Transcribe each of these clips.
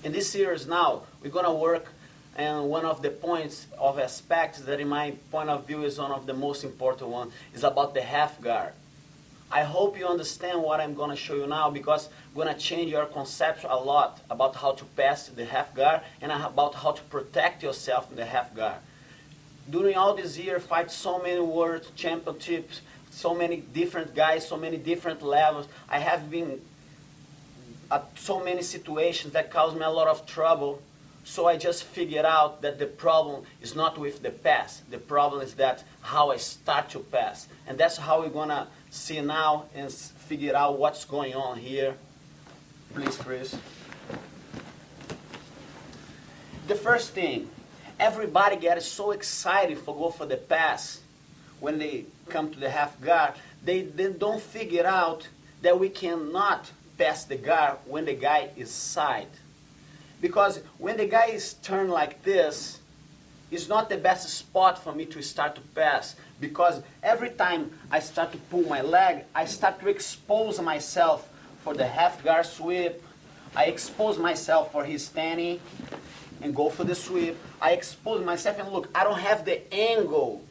In this series now, we're going to work and one of the points of aspects that in my point of view is one of the most important one is about the half guard. I hope you understand what I'm going to show you now, because I'm going to change your conception a lot about how to pass the half guard and about how to protect yourself in the half guard. During all this year, fight so many world championships, so many different guys, so many different levels. I have been at so many situations that caused me a lot of trouble. So I just figured out that the problem is not with the pass. The problem is that how I start to pass. And that's how we're going to see now and figure out what's going on here. Please freeze. The first thing, everybody gets so excited for go for the pass when they come to the half guard. They don't figure out that we cannot pass the guard when the guy is side. Because when the guy is turned like this, it's not the best spot for me to start to pass. Because every time I start to pull my leg, I start to expose myself for the half guard sweep. I expose myself for his standing and go for the sweep. I expose myself and look, I don't have the angle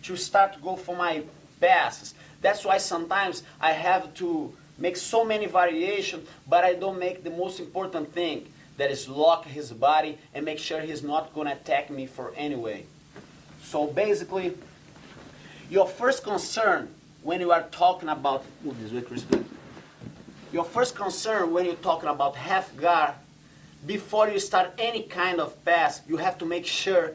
to start to go for my passes. That's why sometimes I have to make so many variations, but I don't make the most important thing. That is lock his body and make sure he's not going to attack me for any way. So basically, your first concern when you are talking about, move this way, Chris, please. Your first concern when you're talking about half guard, before you start any kind of pass, you have to make sure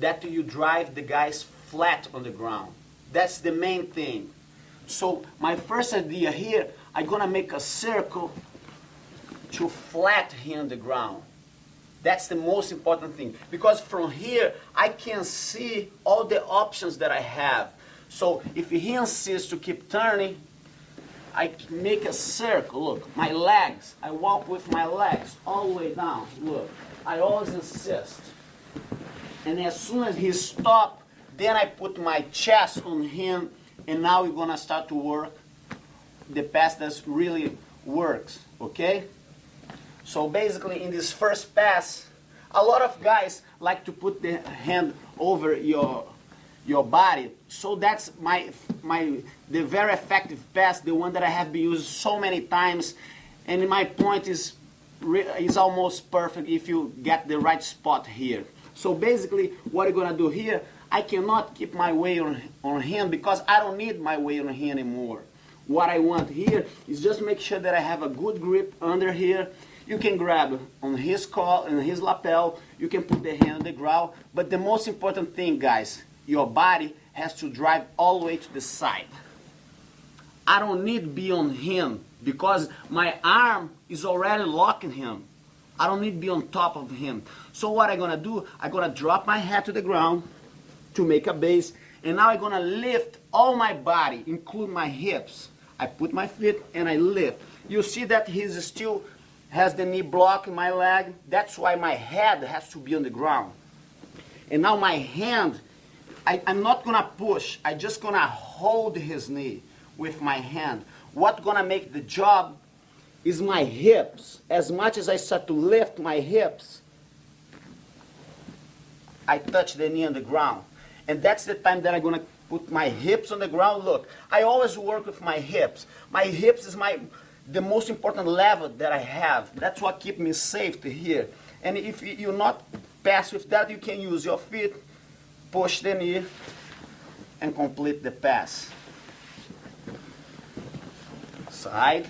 that you drive the guys flat on the ground. That's the main thing. So my first idea here, I'm going to make a circle to flat him on the ground. That's the most important thing, because from here I can see all the options that I have. So if he insists to keep turning, I make a circle. Look, my legs, I walk with my legs all the way down. Look, I always insist. And as soon as he stops, then I put my chest on him, and now we're going to start to work the pass that really works, okay? So basically in this first pass, a lot of guys like to put the hand over your body. So that's the very effective pass, the one that I have been used so many times. And my point is almost perfect if you get the right spot here. So basically what you're going to do here, I cannot keep my weight on him because I don't need my weight on him anymore. What I want here is just make sure that I have a good grip under here. You can grab on his collar and his lapel. You can put the hand on the ground. But the most important thing, guys, your body has to drive all the way to the side. I don't need to be on him because my arm is already locking him. I don't need to be on top of him. So what I'm going to do, I'm going to drop my head to the ground to make a base. And now I'm going to lift all my body, include my hips. I put my feet and I lift. You see that he's still has the knee blocking my leg. That's why my head has to be on the ground. And now my hand, I'm not going to push. I'm just going to hold his knee with my hand. What's going to make the job is my hips. As much as I start to lift my hips, I touch the knee on the ground. And that's the time that I'm going to put my hips on the ground. Look, I always work with my hips. My hips is the most important lever that I have. That's what keeps me safe here. And if you not pass with that, you can use your feet, push the knee, and complete the pass. Side,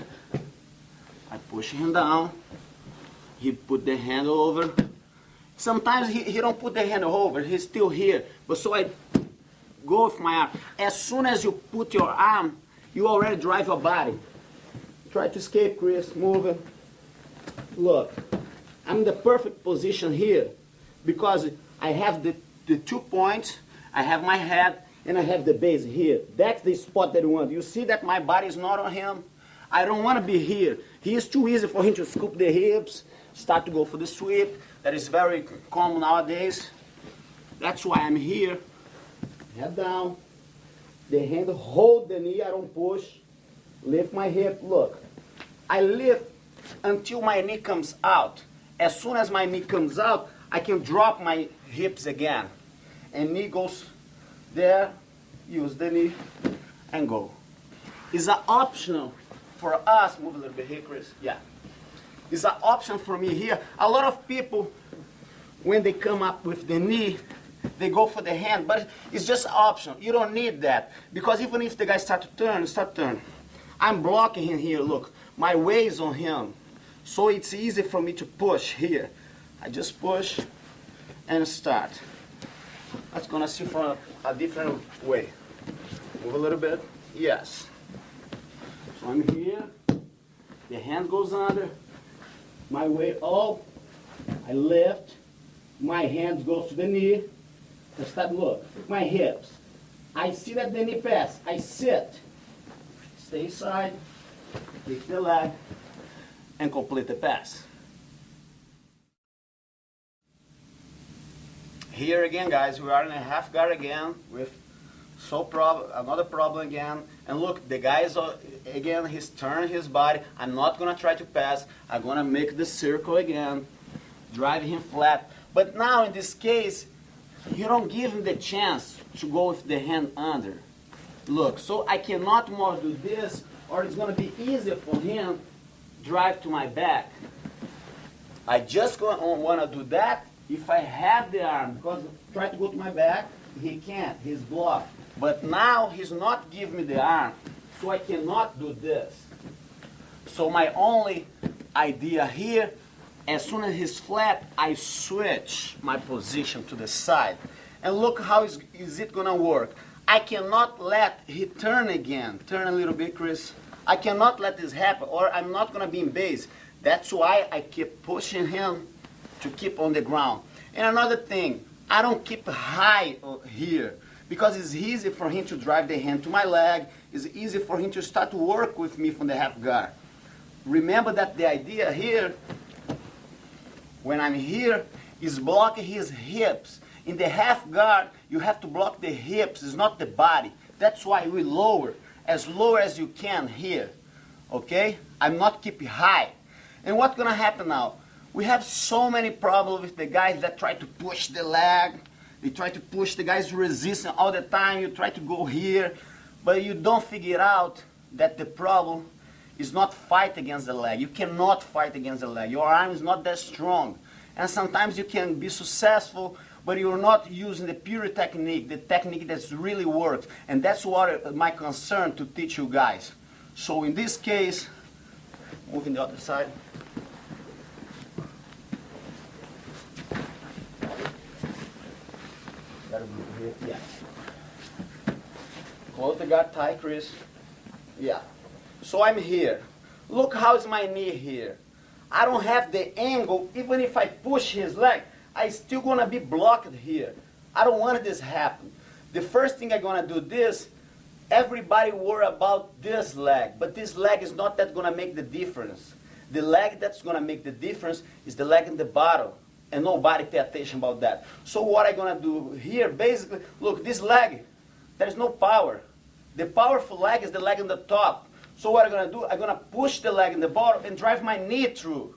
I push him down, he put the hand over. Sometimes he don't put the hand over, he's still here. But so I go with my arm. As soon as you put your arm, you already drive your body. Try to escape, Chris, move it. Look, I'm in the perfect position here because I have the 2 points, I have my head, and I have the base here. That's the spot that you want. You see that my body is not on him? I don't want to be here. He is too easy for him to scoop the hips, start to go for the sweep. That is very common nowadays. That's why I'm here. Head down. The hand hold the knee, I don't push. Lift my hip, look. I lift until my knee comes out. as soon as my knee comes out, I can drop my hips again. And knee goes there, use the knee, and go. It's an optional for us. Move a little bit here, Chris. Yeah. It's an option for me here. A lot of people, when they come up with the knee, they go for the hand, but it's just optional. You don't need that. Because even if the guy start turn. I'm blocking him here, look. My weight is on him. So it's easy for me to push here. I just push and start. That's gonna see from a different way. Move a little bit. Yes. So I'm here. The hand goes under. My weight all. I lift. My hand goes to the knee. I start, look, my hips. I see that the knee pass. I sit. Stay side. Kick the leg. And complete the pass. Here again, guys, we are in a half guard again with another problem again. And look, the guy is again, he's turning his body. I'm not gonna try to pass. I'm gonna make the circle again, drive him flat. But now in this case, you don't give him the chance to go with the hand under. Look, so I cannot more do this, or it's gonna be easier for him drive to my back. I just wanna do that if I have the arm, because try to go to my back, he can't, he's blocked. But now he's not giving me the arm, so I cannot do this. So my only idea here, as soon as he's flat, I switch my position to the side. And look how is it gonna work. I cannot let he turn again. Turn a little bit, Chris. I cannot let this happen, or I'm not gonna be in base. That's why I keep pushing him to keep on the ground. And another thing, I don't keep high here because it's easy for him to drive the hand to my leg. It's easy for him to start to work with me from the half guard. Remember that the idea here, when I'm here, is blocking his hips. In the half guard, you have to block the hips, it's not the body. That's why we lower as low as you can here. Okay? I'm not keeping high. And what's gonna happen now? We have so many problems with the guys that try to push the leg. They try to push, the guys resisting all the time. You try to go here, but you don't figure out that the problem is not fight against the leg. You cannot fight against the leg. Your arm is not that strong. And sometimes you can be successful, but you're not using the pure technique, the technique that really works. And that's what my concern to teach you guys. So in this case, moving the other side. Yeah. Close the guard tight, Chris. Yeah. So I'm here. Look how's my knee here. I don't have the angle. Even if I push his leg, I still gonna be blocked here. I don't want this happen. The first thing I'm gonna do this, everybody worry about this leg, but this leg is not that gonna make the difference. The leg that's gonna make the difference is the leg in the bottom. And nobody pay attention about that. So what I'm gonna do here, basically, look, this leg, there is no power. The powerful leg is the leg in the top. So what I'm gonna do, I'm gonna push the leg in the bottom and drive my knee through.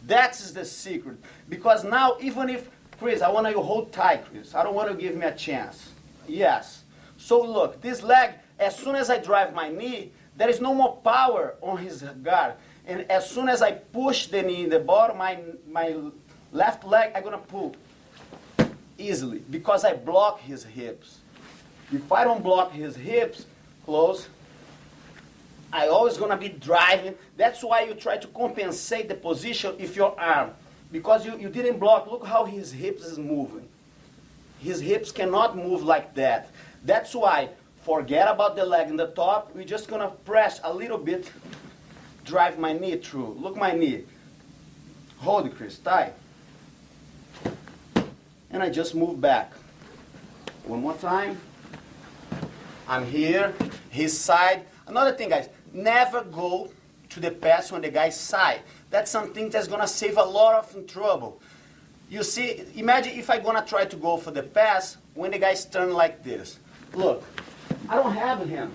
That's the secret. Because now, even if, Chris, I want you to hold tight, Chris. I don't want to give me a chance. Yes. So look, this leg, as soon as I drive my knee, there is no more power on his guard. And as soon as I push the knee in the bottom, my left leg, I'm going to pull easily because I block his hips. If I don't block his hips close, I always going to be driving. That's why you try to compensate the position with your arm. Because you didn't block. Look how his hips is moving. His hips cannot move like that. That's why, forget about the leg in the top. We're just going to press a little bit, drive my knee through. Look my knee. Hold it, Chris, tight. And I just move back. One more time. I'm here, his side. Another thing, guys, never go to the pass on the guy's side. That's something that's gonna save a lot of trouble. You see, imagine if I'm gonna try to go for the pass when the guys turn like this. Look, I don't have him.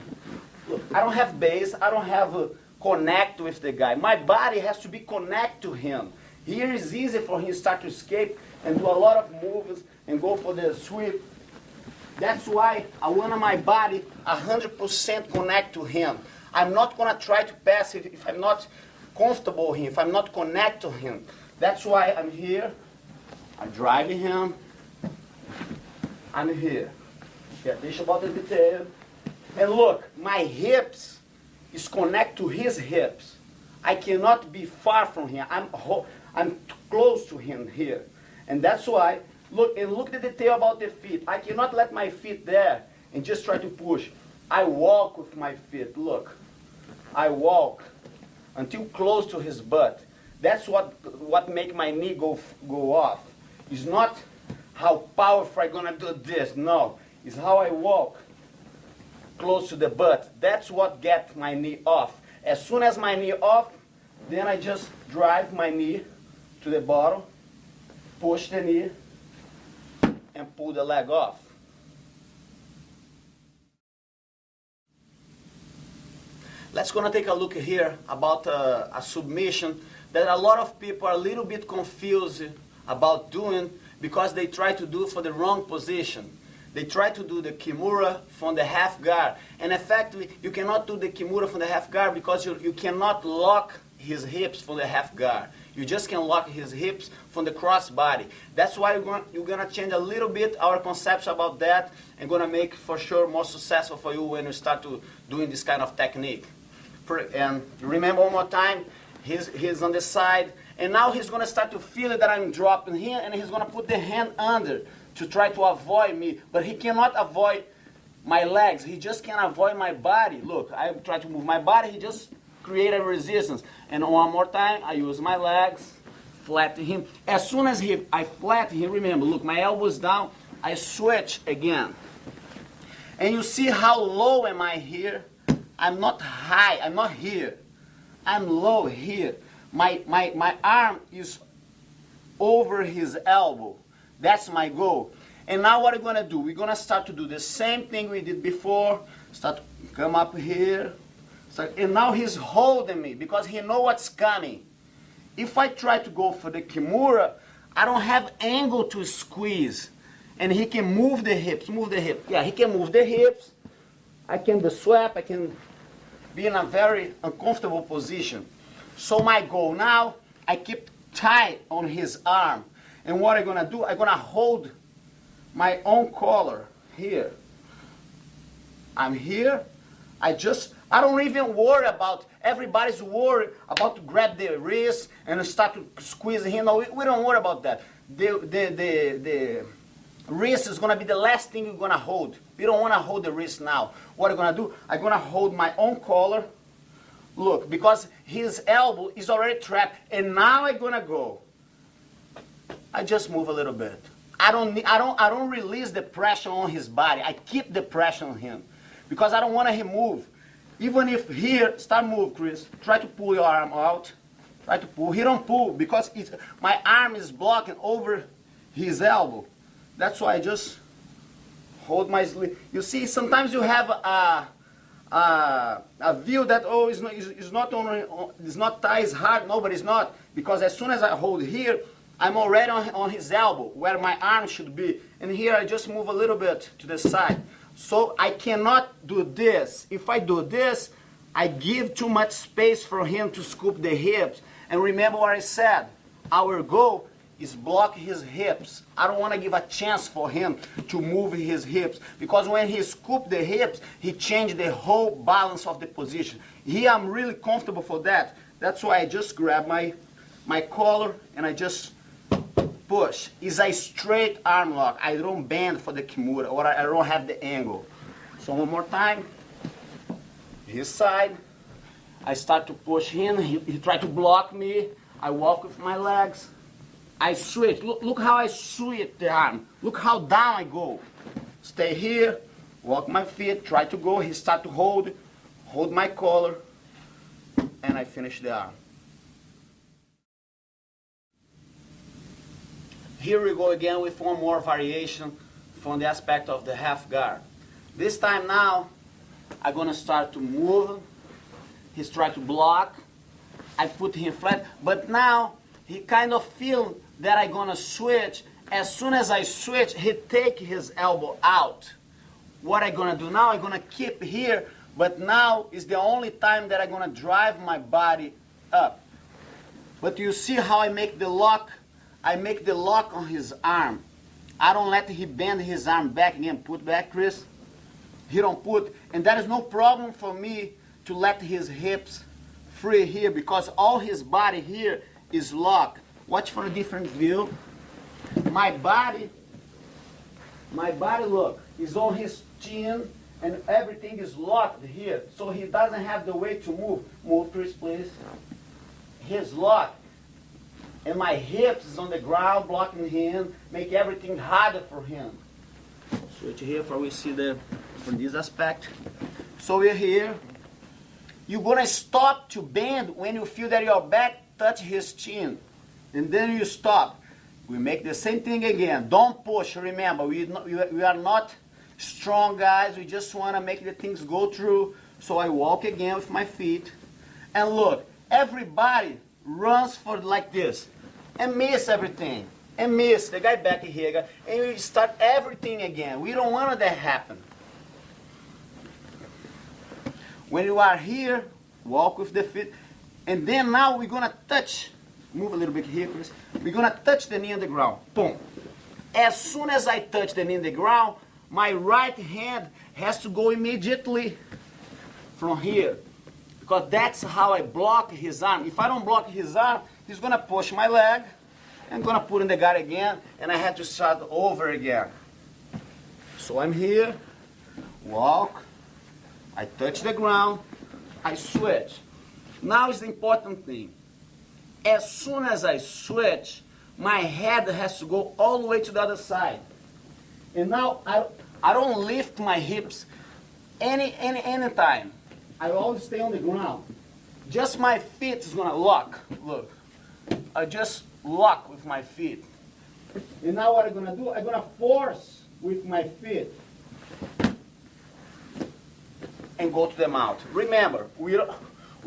Look, I don't have base, I don't have a connect with the guy. My body has to be connected to him. Here is easy for him to start to escape and do a lot of moves and go for the sweep. That's why I want my body 100% connect to him. I'm not going to try to pass it if I'm not comfortable with him, if I'm not connect to him. That's why I'm here. I'm driving him. I'm here. Yeah, deixa eu botar the detail. And look, my hips is connect to his hips. I cannot be far from him. I'm close to him here. And that's why, look at the detail about the feet. I cannot let my feet there and just try to push. I walk with my feet, look. I walk until close to his butt. That's what make my knee go off. It's not how powerful I'm gonna do this, no. It's how I walk close to the butt. That's what gets my knee off. As soon as my knee off, then I just drive my knee to the bottom, push the knee, and pull the leg off. Let's gonna take a look here about a submission that a lot of people are a little bit confused about doing because they try to do for the wrong position. They try to do the Kimura from the half guard. And effectively, you cannot do the Kimura from the half guard because you cannot lock his hips from the half guard. You just can lock his hips from the cross body. That's why you're going to change a little bit our conception about that and going to make for sure more successful for you when you start to doing this kind of technique. And remember one more time, he's on the side. And now he's going to start to feel it that I'm dropping here, and he's going to put the hand under to try to avoid me. But he cannot avoid my legs. He just can avoid my body. Look, I try to move my body. He just create a resistance. And one more time, I use my legs, flatten him. As soon as I flatten him, remember, look, my elbow's down. I switch again. And you see how low am I here? I'm not high. I'm not here. I'm low here. My arm is over his elbow. That's my goal. And now what are we going to do? We're going to start to do the same thing we did before. Start to come up here. And now he's holding me because he knows what's coming. If I try to go for the Kimura, I don't have angle to squeeze. And he can move the hips, Yeah, he can move the hips. I can the swap. I can be in a very uncomfortable position. So my goal now, I keep tight on his arm. And what I'm going to do, I'm going to hold my own collar here. I'm here. I don't even worry about, everybody's worried about to grab the wrist and start to squeeze him. No, we don't worry about that. The wrist is going to be the last thing you're going to hold. We don't want to hold the wrist now. What I'm going to do, I'm going to hold my own collar. Look, because his elbow is already trapped, and now I'm going to go. I just move a little bit. I don't release the pressure on his body. I keep the pressure on him because I don't want him to move. Even if here, start move, Chris. Try to pull your arm out. Try to pull. He don't pull because my arm is blocking over his elbow. That's why I just hold my sleeve. You see, sometimes you have a view that it's not tight as hard. No, but it's not, because as soon as I hold here, I'm already on his elbow where my arm should be, and here I just move a little bit to the side. So I cannot do this. If I do this, I give too much space for him to scoop the hips. And remember what I said, our goal is block his hips. I don't want to give a chance for him to move his hips, because when he scoop the hips, he changed the whole balance of the position. Here I'm really comfortable for that. That's why I just grab my collar and I just push. It's a straight arm lock. I don't bend for the Kimura, or I don't have the angle. So one more time. His side. I start to push him. He try to block me. I walk with my legs. I switch. Look how I switch the arm. Look how down I go. Stay here. Walk my feet. Try to go. He start to hold my collar. And I finish the arm. Here we go again with one more variation from the aspect of the half guard. This time now, I'm going to start to move. He's trying to block. I put him flat. But now, he kind of feel that I'm gonna switch. As soon as I switch, he take his elbow out. What I'm gonna do now, I'm gonna keep here, but now is the only time that I'm gonna drive my body up. But you see how I make the lock? I make the lock on his arm. I don't let him bend his arm back again. Put back, Chris. He don't put, and that is no problem for me to let his hips free here because all his body here is locked. Watch for a different view. My body, look, is on his chin and everything is locked here. So he doesn't have the way to move. Move, Chris, please. He's locked. And my hips is on the ground blocking him, make everything harder for him. Switch here for we see from this aspect. So we're here. You're gonna stop to bend when you feel that your back touch his chin. And then you stop. We make the same thing again. Don't push, remember, we are not strong guys. We just wanna make the things go through. So I walk again with my feet. And look, everybody runs for like this. And miss everything. And miss. The guy back here. And we start everything again. We don't want that happen. When you are here, walk with the feet. And then now we're going to touch. Move a little bit here, Chris. We're going to touch the knee on the ground. Boom. As soon as I touch the knee on the ground, my right hand has to go immediately from here. Because that's how I block his arm. If I don't block his arm, he's going to push my leg. I'm going to put in the guard again. And I have to start over again. So I'm here. Walk. I touch the ground. I switch. Now is the important thing. As soon as I switch, my head has to go all the way to the other side. And now I don't lift my hips any time. I always stay on the ground. Just my feet is gonna lock. Look, I just lock with my feet. And now what I'm gonna do? I'm gonna force with my feet and go to the mouth. Remember, we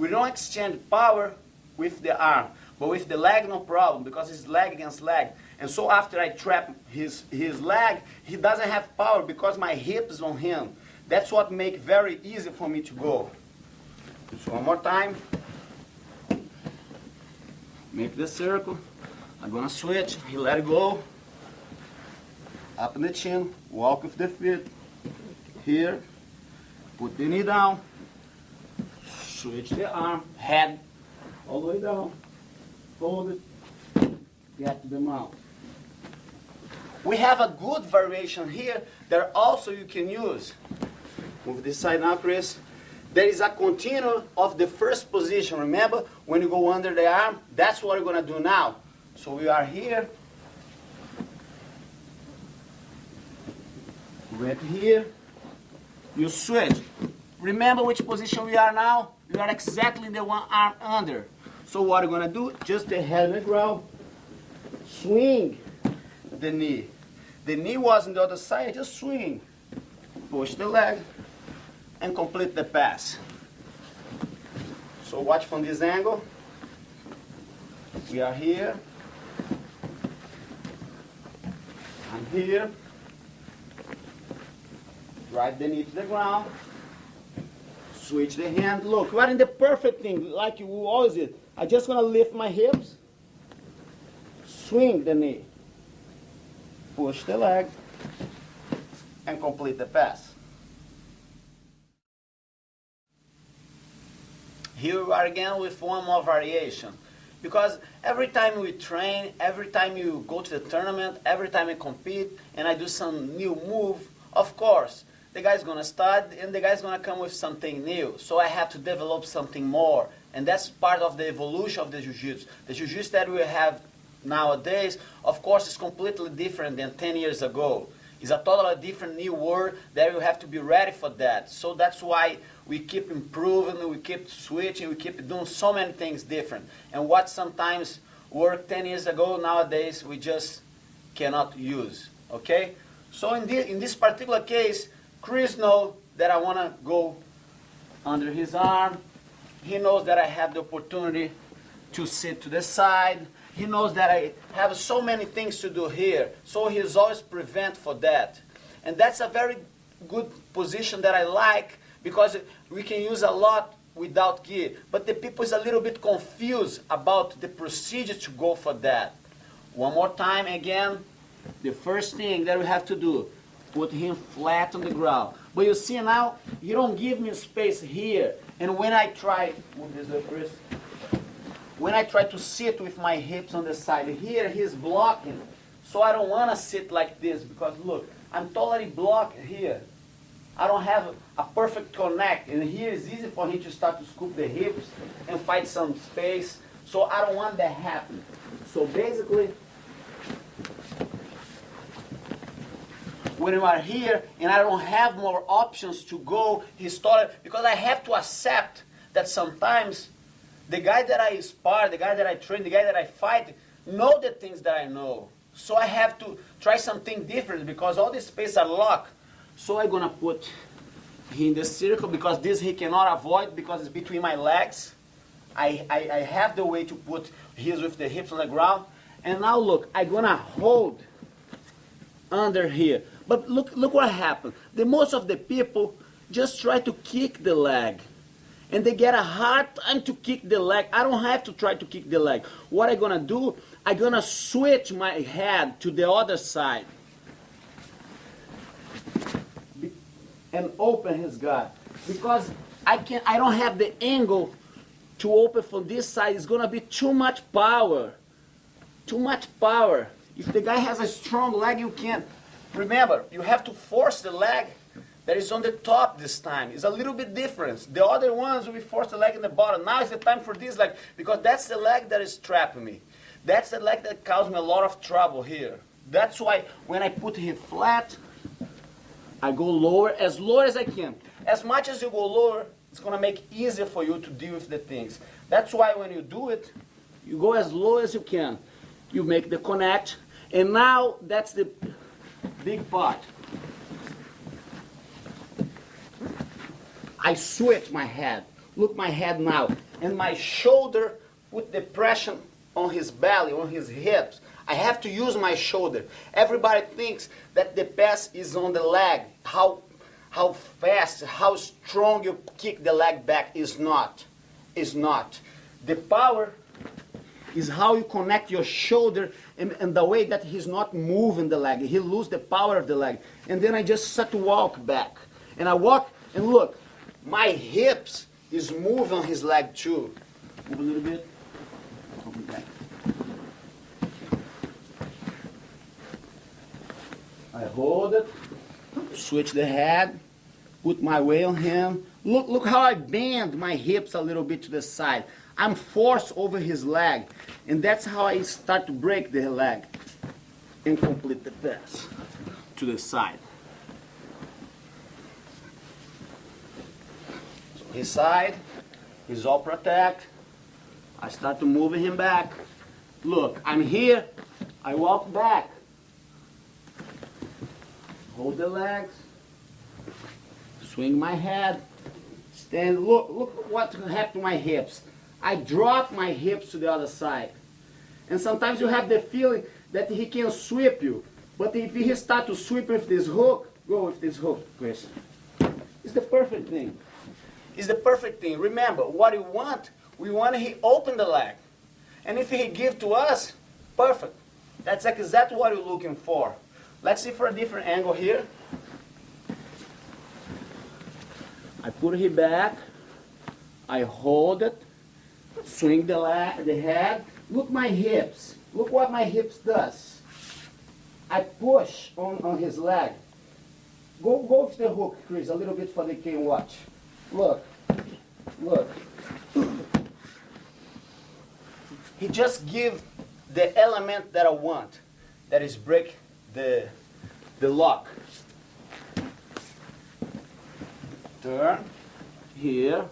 don't exchange power with the arm, but with the leg, no problem, because it's leg against leg. And so after I trap his leg, he doesn't have power because my hip is on him. That's what makes very easy for me to go. So one more time. Make the circle. I'm gonna switch. He let it go. Up in the chin. Walk with the feet. Here. Put the knee down. Switch the arm. Head all the way down. Fold it. Get to the mouth. We have a good variation here that also you can use. Move this side now, Chris. There is a continuum of the first position. Remember, when you go under the arm, that's what we're going to do now. So we are here. Right here. You switch. Remember which position we are now? We are exactly the one arm under. So what we're going to do, just the head on the ground. Swing the knee. The knee was on the other side, just swing. Push the leg. And complete the pass. So watch from this angle. We are here. I'm here. Drive the knee to the ground. Switch the hand. Look, we are in the perfect thing, like you always did. I'm just going to lift my hips. Swing the knee. Push the leg. And complete the pass. Here we are again with one more variation. Because every time we train, every time you go to the tournament, every time I compete, and I do some new move, of course, the guy's going to start and the guy's going to come with something new. So I have to develop something more. And that's part of the evolution of the Jiu-Jitsu. The Jiu-Jitsu that we have nowadays, of course, is completely different than 10 years ago. It's a totally different new world that you have to be ready for that. So that's why we keep improving, we keep switching, we keep doing so many things different. And what sometimes worked 10 years ago, nowadays we just cannot use. Okay? So in this particular case, Chris knows that I want to go under his arm. He knows that I have the opportunity to sit to the side. he knows that I have so many things to do here, so he's always prevent for that. And that's a very good position that I like, because we can use a lot without gi. But the people is a little bit confused about the procedure to go for that. One more time again, the first thing that we have to do, put him flat on the ground. But you see now, he don't give me space here. And when I try, move this way, Chris. When I try to sit with my hips on the side, here he's blocking. So I don't want to sit like this, because look, I'm totally blocked here. I don't have a perfect connect. And here it's easy for him to start to scoop the hips and find some space. So I don't want that happen. So basically, when you are here and I don't have more options to go historic, because I have to accept that sometimes the guy that I spar, the guy that I train, the guy that I fight, know the things that I know. So I have to try something different, because all these spaces are locked. So I'm gonna put him in the circle, because this he cannot avoid, because it's between my legs. I have the way to put his with the hips on the ground. And now look, I'm gonna hold under here. But look what happened. The most of the people just try to kick the leg. And they get a hard time to kick the leg. I don't have to try to kick the leg. What I'm gonna do, I'm gonna switch my head to the other side. And open his gut. Because I don't have the angle to open from this side. It's gonna be too much power. Too much power. If the guy has a strong leg, you can't. Remember, you have to force the leg that is on the top this time. It's a little bit different. The other ones, we force the leg in the bottom. Now is the time for this leg, because that's the leg that is trapping me. That's the leg that caused me a lot of trouble here. That's why when I put him flat, I go low as I can. As much as you go lower, it's going to make it easier for you to deal with the things. That's why when you do it, you go as low as you can. You make the connect, and now that's the big part. I switch my head. Look my head now. And my shoulder put the pressure on his belly, on his hips. I have to use my shoulder. Everybody thinks that the pass is on the leg. How fast, how strong you kick the leg back is not. Is not. The power is how you connect your shoulder, and the way that he's not moving the leg. He loses the power of the leg. And then I just start to walk back. And I walk, and look, my hips is moving on his leg too. Move a little bit. Open back. I hold it, switch the head, put my weight on him. Look how I bend my hips a little bit to the side. I'm forced over his leg, and that's how I start to break the leg and complete the pass to the side. So his side, he's all protect. I start to move him back. Look, I'm here, I walk back. Hold the legs, swing my head, stand, look what happened to my hips. I drop my hips to the other side. And sometimes you have the feeling that he can sweep you. But if he start to sweep with this hook, go with this hook, Chris. It's the perfect thing. It's the perfect thing. Remember, what we want he open the leg. And if he give to us, perfect. That's exactly what we're looking for. Let's see for a different angle here. I put it back. I hold it. Swing the head. Look my hips. Look what my hips does. I push on his leg. Go with the hook, Chris, a little bit for they can watch. Look. Look. He just give the element that I want. That is break the lock. Turn here.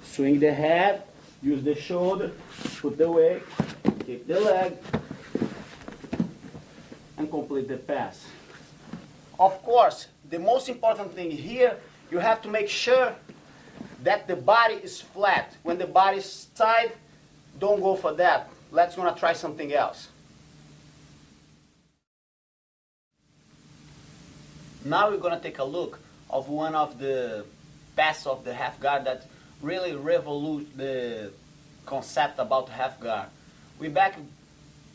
Swing the head, use the shoulder, put the weight, kick the leg, and complete the pass. Of course, the most important thing here, you have to make sure that the body is flat. When the body is tight, don't go for that. Let's gonna try something else. Now we're gonna take a look of one of the passes of the half guard that really revolutionized the concept about half guard. We back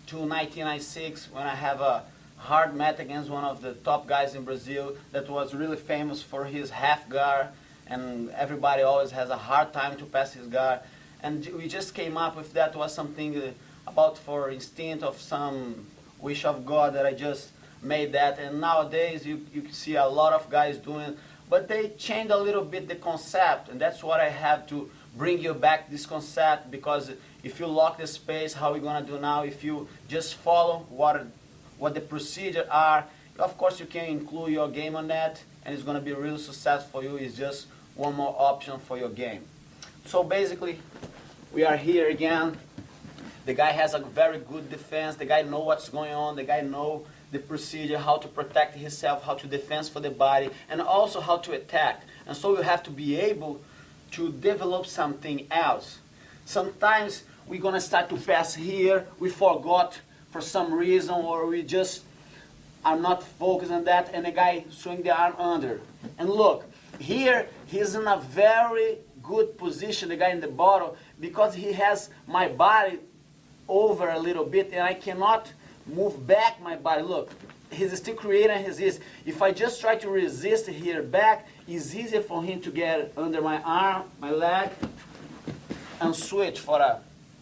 to 1996 when I have a hard match against one of the top guys in Brazil that was really famous for his half guard, and everybody always has a hard time to pass his guard. And we just came up with that. Was something about for instinct of some wish of God that I just made that. And nowadays you can see a lot of guys doing, but they changed a little bit the concept, and that's what I have to bring you back this concept, because if you lock the space, how we're gonna do now, if you just follow what the procedure are, of course you can include your game on that, and it's gonna be really successful for you. It's just one more option for your game. So basically, we are here again. The guy has a very good defense. The guy know what's going on. The guy know the procedure, how to protect himself, how to defend for the body, and also how to attack. And so you have to be able to develop something else. Sometimes we're gonna start to pass here, we forgot for some reason, or we just are not focused on that, and the guy swing the arm under. And look, here he's in a very good position, the guy in the bottom, because he has my body over a little bit, and I cannot move back my body. Look, he's still creating his resist. If I just try to resist here back, it's easier for him to get under my arm, my leg, and switch for a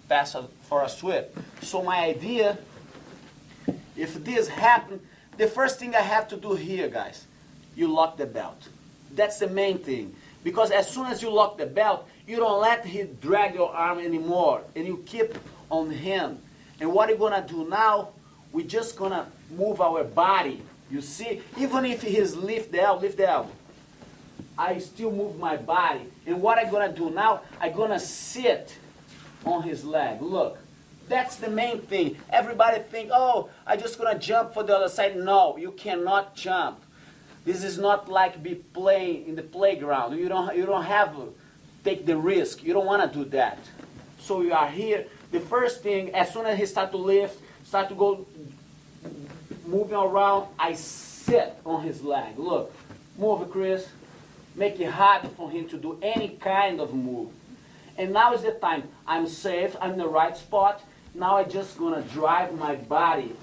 pass, for a sweep. So my idea, if this happens, the first thing I have to do here, guys, you lock the belt. That's the main thing. Because as soon as you lock the belt, you don't let him drag your arm anymore, and you keep on him. And what you're gonna do now, we're just gonna move our body. You see, even if he's lift the elbow, I still move my body. And what I'm gonna do now, I'm gonna sit on his leg. Look, that's the main thing. Everybody think, oh, I'm just gonna jump for the other side. No, you cannot jump. This is not like be playing in the playground. You don't have to take the risk. You don't want to do that. So you are here. The first thing, as soon as he start to lift, start to go moving around, I sit on his leg. Look, move it, Chris. Make it hard for him to do any kind of move. And now is the time. I'm safe. I'm in the right spot. Now I'm just gonna drive my body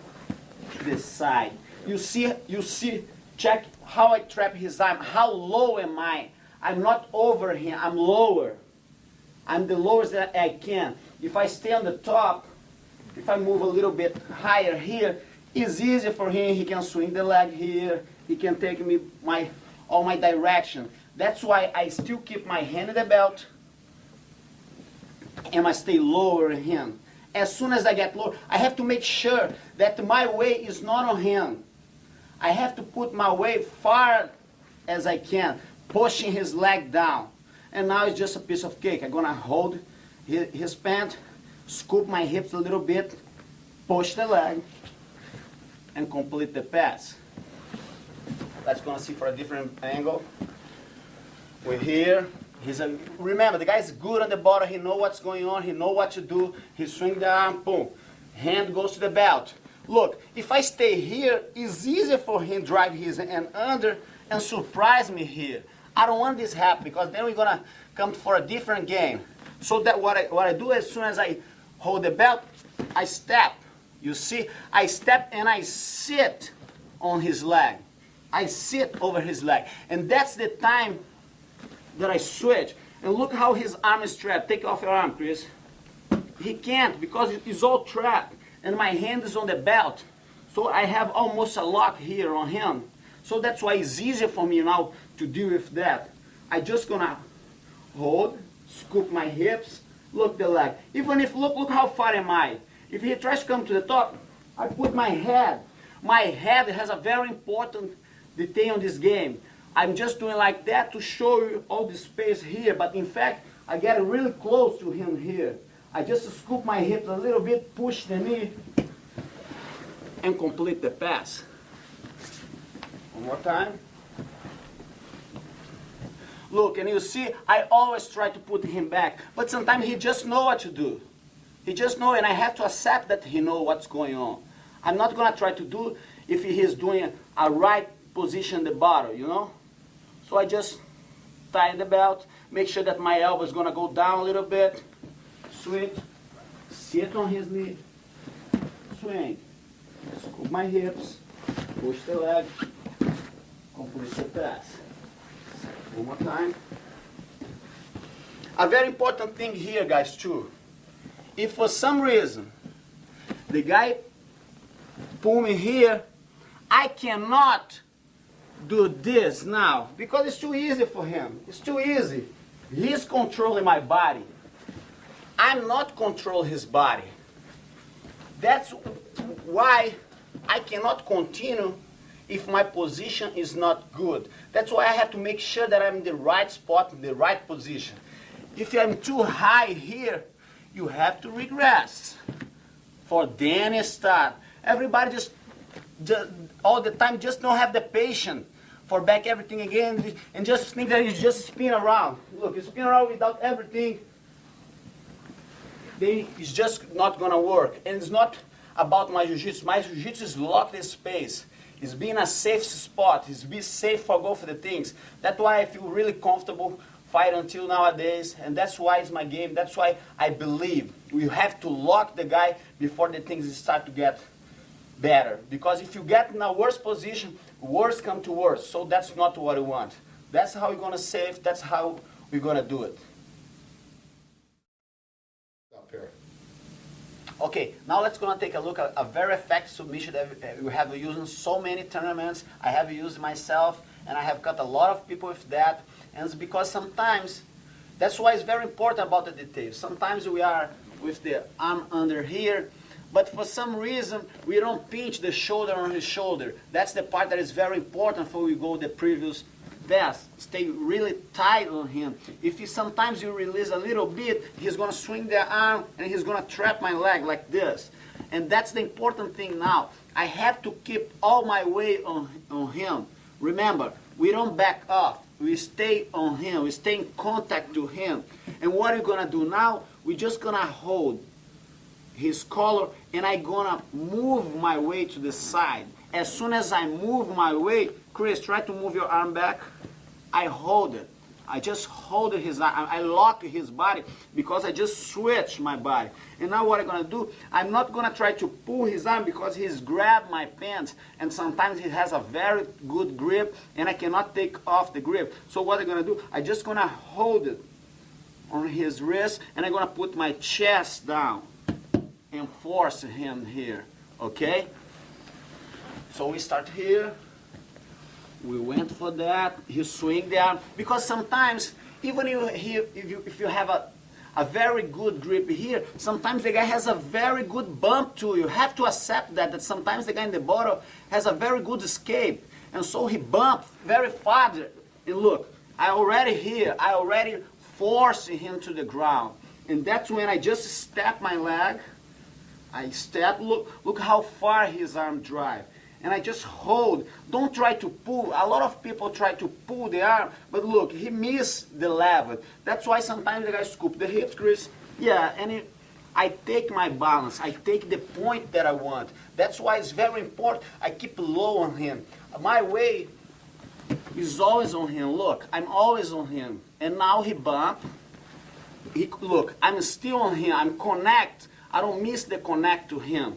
to the side. You see. Check how I trap his arm. How low am I? I'm not over him. I'm lower. I'm the lowest that I can. If I stay on the top, if I move a little bit higher here, it's easier for him. He can swing the leg here. He can take me all my direction. That's why I still keep my hand in the belt, and I stay lower in him. As soon as I get lower, I have to make sure that my weight is not on him. I have to put my weight far as I can, pushing his leg down. And now it's just a piece of cake. I'm gonna hold his pant, scoop my hips a little bit, push the leg, and complete the pass. Let's gonna see for a different angle. We're here. Remember, the guy's good on the bottom. He knows what's going on. He knows what to do. He swings the arm, boom. Hand goes to the belt. Look, if I stay here, it's easier for him to drive his hand under and surprise me here. I don't want this to happen, because then we're gonna come for a different game. So that what I do, as soon as I hold the belt, I step. You see, I step and I sit on his leg. I sit over his leg, and that's the time that I switch. And look how his arm is trapped. Take off your arm, Chris. He can't, because it's all trapped. And my hand is on the belt. So I have almost a lock here on him. So that's why it's easier for me now to deal with that. I just gonna hold, scoop my hips, look the leg. Even if, look how far am I. If he tries to come to the top, I put my head. My head has a very important detail in this game. I'm just doing like that to show you all the space here, but in fact, I get really close to him here. I just scoop my hips a little bit, push the knee, and complete the pass. One more time. Look, and you see, I always try to put him back, but sometimes he just knows what to do. He just knows, and I have to accept that he knows what's going on. I'm not going to try to do if he is doing a right position in the bottle, you know? So I just tie the belt, make sure that my elbow is going to go down a little bit, swing, sit on his knee, swing, scoop my hips, push the leg, complete the pass. One more time. A very important thing here, guys, too. If for some reason the guy pull me here, I cannot do this now because it's too easy for him. It's too easy. He's controlling my body. I'm not controlling his body. That's why I cannot continue if my position is not good. That's why I have to make sure that I'm in the right spot, in the right position. If I'm too high here, you have to regress. For then start. Everybody just all the time just don't have the patience for back everything again and just think that you just spin around. Look, you spin around without everything. It's just not gonna work. And it's not about my jiu-jitsu. My jiu-jitsu is locked in space. It's being a safe spot. It's be safe for go for the things. That's why I feel really comfortable fight until nowadays, and that's why it's my game. That's why I believe we have to lock the guy before the things start to get better. Because if you get in a worse position, worse come to worse. So that's not what we want. That's how we're gonna save. That's how we're gonna do it. Up here. Okay, now let's gonna take a look at a very effective submission that we have used in so many tournaments. I have used myself, and I have cut a lot of people with that. And it's because sometimes, that's why it's very important about the details. Sometimes we are with the arm under here, but for some reason we don't pinch the shoulder on his shoulder. That's the part that is very important before we go the previous pass. Stay really tight on him. If sometimes you release a little bit, he's going to swing the arm and he's going to trap my leg like this. And that's the important thing now. I have to keep all my weight on him. Remember, we don't back off. We stay on him. We stay in contact to him. And what we're going to do now, we're just going to hold his collar and I'm going to move my way to the side. As soon as I move my way, Chris, try to move your arm back. I hold it. I just hold his arm. I lock his body because I just switch my body. And now what I'm going to do, I'm not going to try to pull his arm because he's grabbed my pants. And sometimes he has a very good grip and I cannot take off the grip. So what I'm going to do, I'm just going to hold it on his wrist and I'm going to put my chest down and force him here. Okay? So we start here. We went for that. He swing the arm. Because sometimes, even if you have a very good grip here, sometimes the guy has a very good bump too. You have to accept that sometimes the guy in the bottom has a very good escape. And so he bumped very farther. And look, I already forced him to the ground. And that's when I just step my leg. I step, look how far his arm drive. And I just hold. Don't try to pull. A lot of people try to pull the arm, but look, he missed the level. That's why sometimes the guy scoop the hips, Chris. Yeah, and I take my balance. I take the point that I want. That's why it's very important. I keep low on him. My weight is always on him. Look, I'm always on him. And now he bump. Look, I'm still on him. I'm connect. I don't miss the connect to him.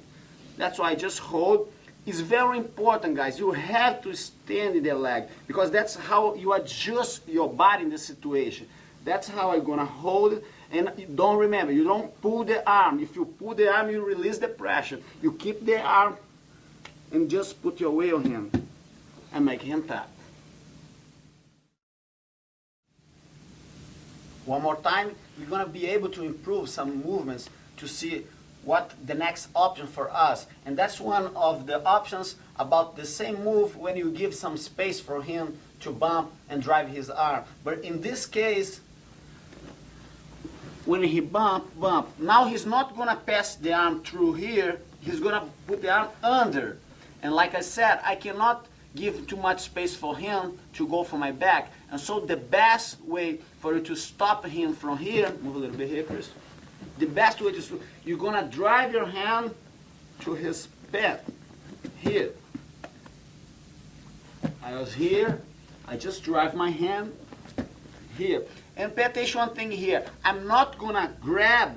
That's why I just hold. It's very important, guys. You have to extend the leg because that's how you adjust your body in the situation. That's how I'm going to hold it. And don't remember, you don't pull the arm. If you pull the arm, you release the pressure. You keep the arm and just put your weight on him and make him tap. One more time, you're going to be able to improve some movements to see what the next option for us. And that's one of the options about the same move when you give some space for him to bump and drive his arm. But in this case, when he bump, now he's not going to pass the arm through here. He's going to put the arm under. And like I said, I cannot give too much space for him to go for my back. And so the best way for you to stop him from here, move a little bit here, Chris. The best way to, you're gonna drive your hand to his pant, here. I was here, I just drive my hand here. And pay attention one thing here, I'm not gonna grab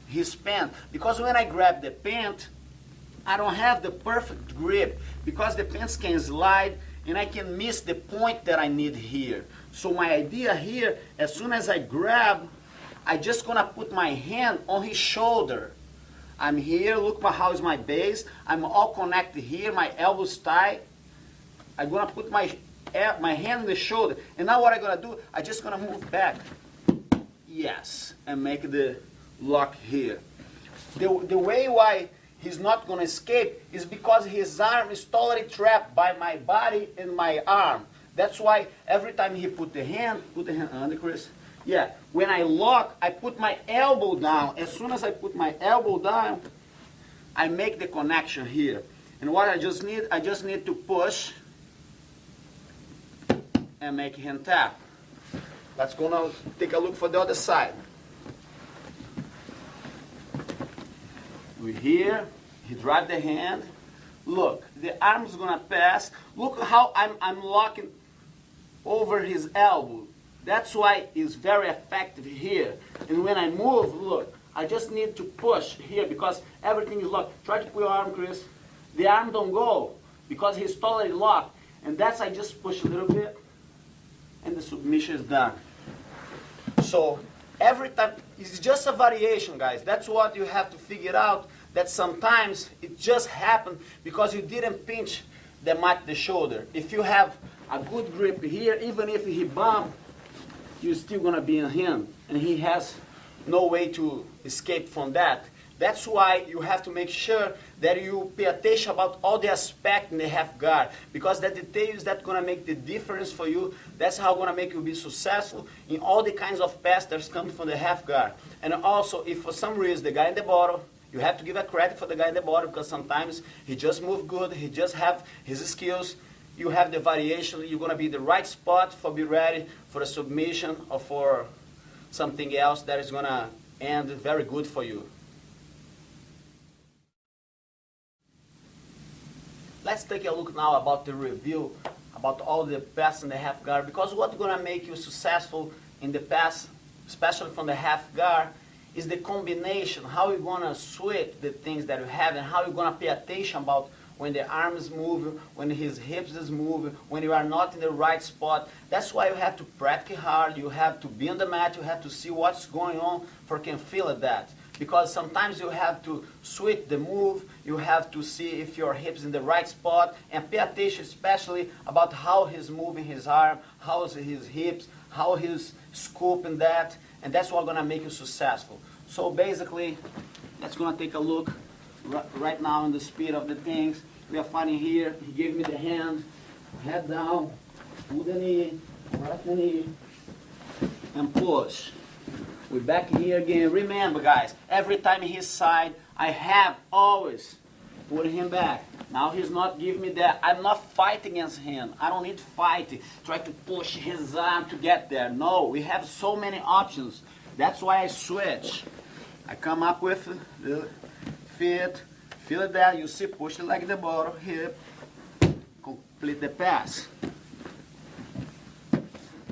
his pant, because when I grab the pant, I don't have the perfect grip, because the pants can slide and I can miss the point that I need here. So my idea here, as soon as I grab, I just gonna put my hand on his shoulder. I'm here, look how is my base, I'm all connected here, my elbows tight. I'm gonna put my hand on the shoulder, and now what I'm gonna do, I just gonna move back. Yes, and make the lock here. The way why he's not gonna escape is because his arm is totally trapped by my body and my arm. That's why every time he put the hand under, Chris. Yeah, when I lock, I put my elbow down. As soon as I put my elbow down, I make the connection here. And what I just need to push and make him tap. Let's go now take a look for the other side. We're here, he drive the hand. Look, the arm's gonna pass. Look how I'm locking over his elbow. That's why it's very effective here. And when I move, look, I just need to push here because everything is locked. Try to put your arm, Chris. The arm don't go because he's totally locked. And that's, I just push a little bit and the submission is done. So every time, it's just a variation, guys. That's what you have to figure out, that sometimes it just happened because you didn't pinch the shoulder. If you have a good grip here, even if he bump, you're still gonna be in him, and he has no way to escape from that. That's why you have to make sure that you pay attention about all the aspects in the half guard, because the details that gonna make the difference for you. That's how gonna make you be successful in all the kinds of pass that's coming from the half guard. And also, if for some reason the guy in the bottom, you have to give a credit for the guy in the bottom, because sometimes he just move good, he just have his skills. You have the variation, you're gonna be the right spot for be ready for a submission or for something else that is gonna end very good for you. Let's take a look now about the review, about all the pass in the half guard, because what's gonna make you successful in the pass, especially from the half guard, is the combination, how you're gonna switch the things that you have and how you're gonna pay attention about when the arm is moving, when his hips is moving, when you are not in the right spot. That's why you have to practice hard, you have to be on the mat, you have to see what's going on for can feel that. Because sometimes you have to switch the move, you have to see if your hip's in the right spot, and pay attention especially about how he's moving his arm, how's his hips, how he's scooping that, and that's what's gonna make you successful. So basically, let's gonna take a look right now in the speed of the things. We are finding here, he gave me the hand, head down, pull the knee, right the knee, and push. We're back here again. Remember, guys, every time his side, I have always put him back. Now he's not giving me that. I'm not fighting against him. I don't need to fight, try to push his arm to get there. No, we have so many options. That's why I switch. I come up with the fit, feel that, you see, push the leg at the bottom, hip, complete the pass.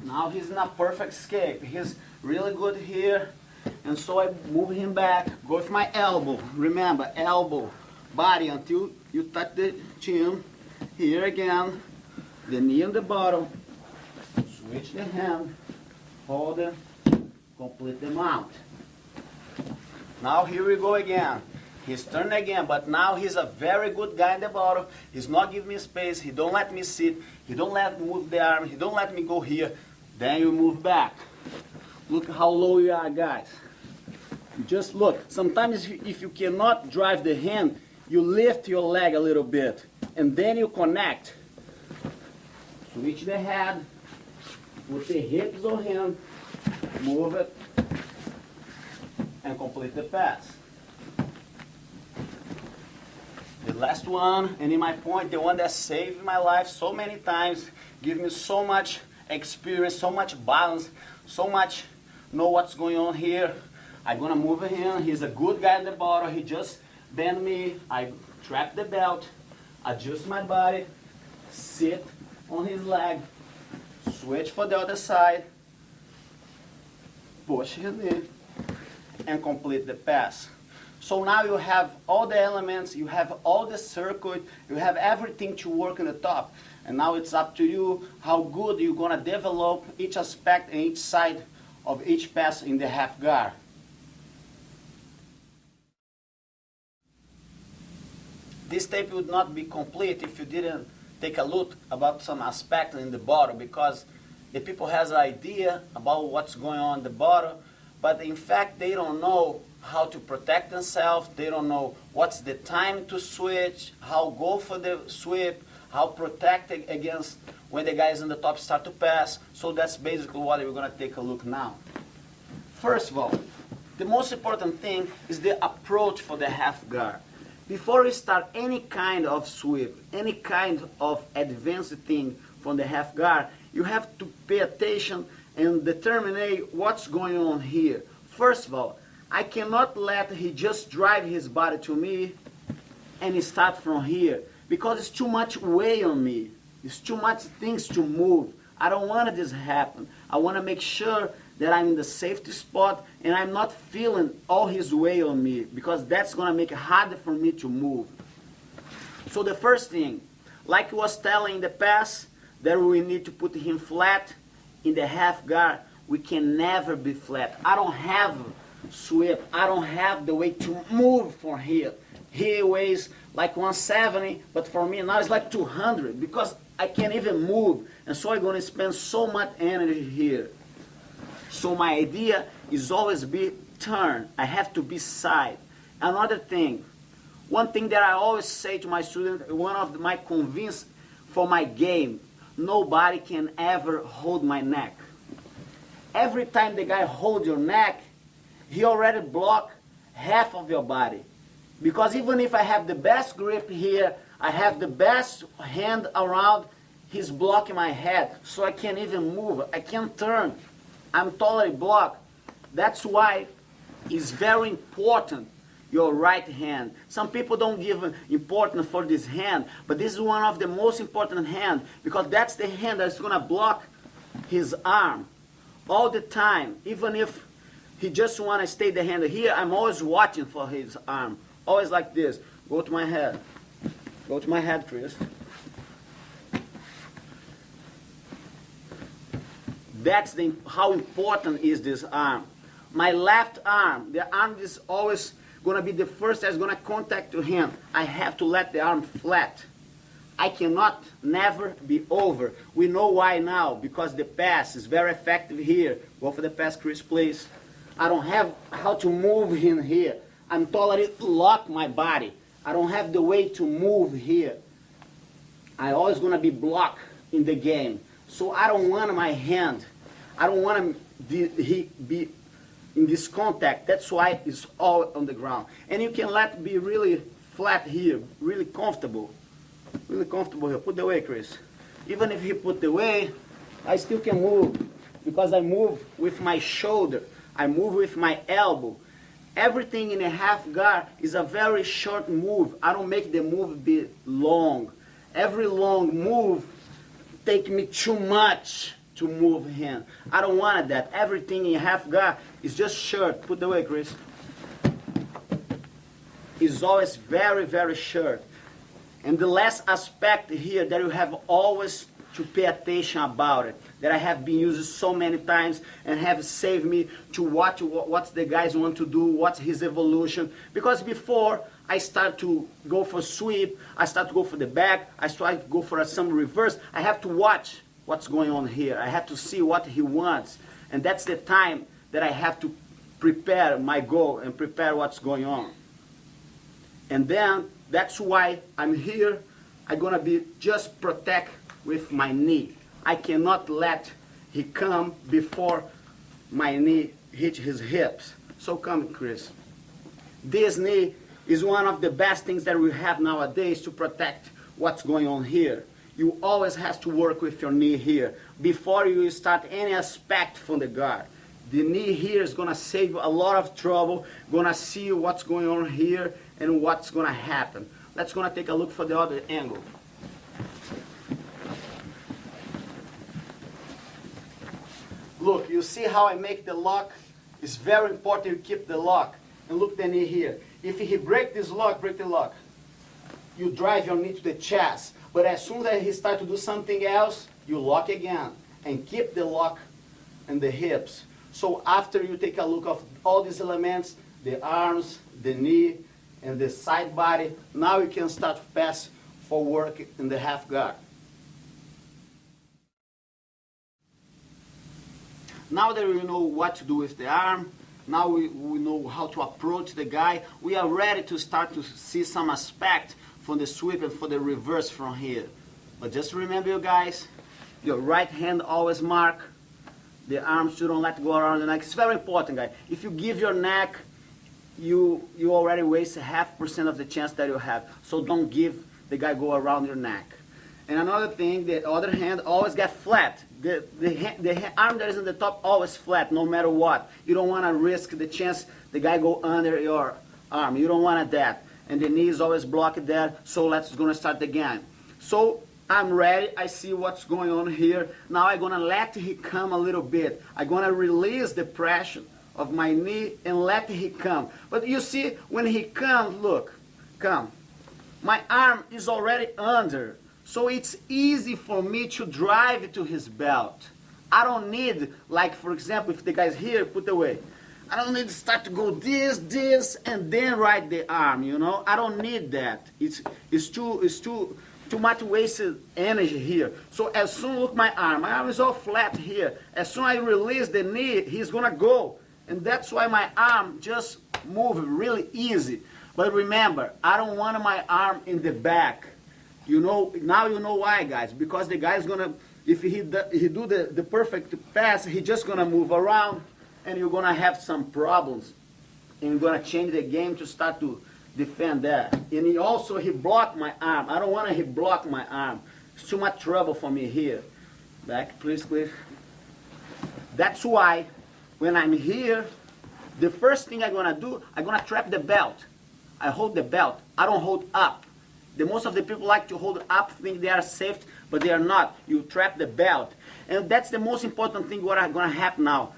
Now he's in a perfect escape. He's really good here. And so I move him back, go with my elbow. Remember, elbow, body until you touch the chin. Here again, the knee on the bottom. Switch the hand, hold it, complete the mount. Now here we go again. He's turning again, but now he's a very good guy in the bottom. He's not giving me space. He don't let me sit. He don't let me move the arm. He don't let me go here. Then you move back. Look how low you are, guys. You just look. Sometimes if you cannot drive the hand, you lift your leg a little bit, and then you connect. Switch the head, put the hips on him, move it, and complete the pass. The last one, and in my point, the one that saved my life so many times, give me so much experience, so much balance, so much know what's going on here. I'm gonna move him. He's a good guy in the bottom. He just bend me. I trap the belt, adjust my body, sit on his leg, switch for the other side, push his knee, and complete the pass. So now you have all the elements, you have all the circuit, you have everything to work on the top. And now it's up to you how good you're going to develop each aspect and each side of each pass in the half guard. This tape would not be complete if you didn't take a look about some aspects in the bottle, because the people has an idea about what's going on in the bottle, but in fact they don't know how to protect themselves. They don't know what's the time to switch, how go for the sweep, how protect against when the guys on the top start to pass. So that's basically what we're going to take a look now. First of all, the most important thing is the approach for the half guard. Before you start any kind of sweep, any kind of advanced thing from the half guard, you have to pay attention and determine what's going on here. First of all, I cannot let he just drive his body to me and start from here, because it's too much weight on me. It's too much things to move. I don't want this to happen. I want to make sure that I'm in the safety spot and I'm not feeling all his weight on me, because that's going to make it harder for me to move. So the first thing, like I was telling in the past, that we need to put him flat in the half guard. We can never be flat. I don't have sweep. I don't have the way to move from here. He weighs like 170, but for me now it's like 200, because I can't even move. And so I'm going to spend so much energy here. So my idea is always be turn. I have to be side. Another thing, one thing that I always say to my students, one of my convince for my game, nobody can ever hold my neck. Every time the guy holds your neck, he already blocked half of your body. Because even if I have the best grip here, I have the best hand around, he's blocking my head. So I can't even move. I can't turn. I'm totally blocked. That's why it's very important, your right hand. Some people don't give importance for this hand, but this is one of the most important hand, because that's the hand that's going to block his arm all the time. Even if he just want to stay the hand here, I'm always watching for his arm. Always like this. Go to my head. Go to my head, Chris. That's how important is this arm. My left arm, the arm is always going to be the first that's going to contact to him. I have to let the arm flat. I cannot never be over. We know why now, because the pass is very effective here. Go for the pass, Chris, please. I don't have how to move him here. I'm totally locked my body. I don't have the way to move here. I'm always going to be blocked in the game. So I don't want my hand. I don't want him be in this contact. That's why it's all on the ground. And you can let it be really flat here, really comfortable. Really comfortable here. Put the weight, Chris. Even if he put the weight, I still can move, because I move with my shoulder. I move with my elbow. Everything in a half guard is a very short move. I don't make the move be long. Every long move take me too much to move him. I don't want that. Everything in half guard is just short. Put the weight, Chris. It's always very, very short. And the last aspect here that you have always to pay attention about it, that I have been using so many times and have saved me to watch what the guys want to do, what's his evolution. Because before I start to go for sweep, I start to go for the back, I start to go for some reverse, I have to watch what's going on here. I have to see what he wants. And that's the time that I have to prepare my goal and prepare what's going on. And then that's why I'm here. I'm going to be just protect with my knee. I cannot let he come before my knee hit his hips. So come, Chris. This knee is one of the best things that we have nowadays to protect what's going on here. You always have to work with your knee here before you start any aspect from the guard. The knee here is gonna save a lot of trouble. Gonna see what's going on here and what's gonna happen. Let's gonna take a look for the other angle. Look, you see how I make the lock? It's very important you keep the lock. And look the knee here. If he break this lock, break the lock. You drive your knee to the chest. But as soon as he starts to do something else, you lock again. And keep the lock in the hips. So after you take a look of all these elements, the arms, the knee, and the side body, now you can start pass for work in the half guard. Now that we know what to do with the arm, now we know how to approach the guy, we are ready to start to see some aspect from the sweep and for the reverse from here. But just remember, you guys, your right hand always mark the arms. You don't let go around the neck. It's very important, guys. If you give your neck, you already waste 0.5% of the chance that you have. So don't give the guy go around your neck. And another thing, the other hand always get flat. The arm that is in the top always flat, no matter what. You don't want to risk the chance the guy go under your arm. You don't want that. And the knee is always blocked there. So let's gonna start again. So I'm ready. I see what's going on here. Now I'm gonna let he come a little bit. I'm gonna release the pressure of my knee and let he come. But you see, when he comes, look, come. My arm is already under. So it's easy for me to drive to his belt. I don't need, like for example, if the guy's here, put away. I don't need to start to go this, and then ride the arm, you know? I don't need that. It's too much wasted energy here. So as soon, look my arm is all flat here. As soon as I release the knee, he's gonna go. And that's why my arm just move really easy. But remember, I don't want my arm in the back. You know, now you know why, guys. Because the guy's gonna, if he do the perfect pass, he just gonna move around, and you're gonna have some problems. And you're gonna change the game to start to defend that. And he blocked my arm. I don't want he block my arm. It's too much trouble for me here. Back, please. That's why when I'm here, the first thing I'm gonna do, I'm gonna trap the belt. I hold the belt. I don't hold up. The most of the people like to hold up, think they are safe, but they are not. You trap the belt. And that's the most important thing what is going to happen now.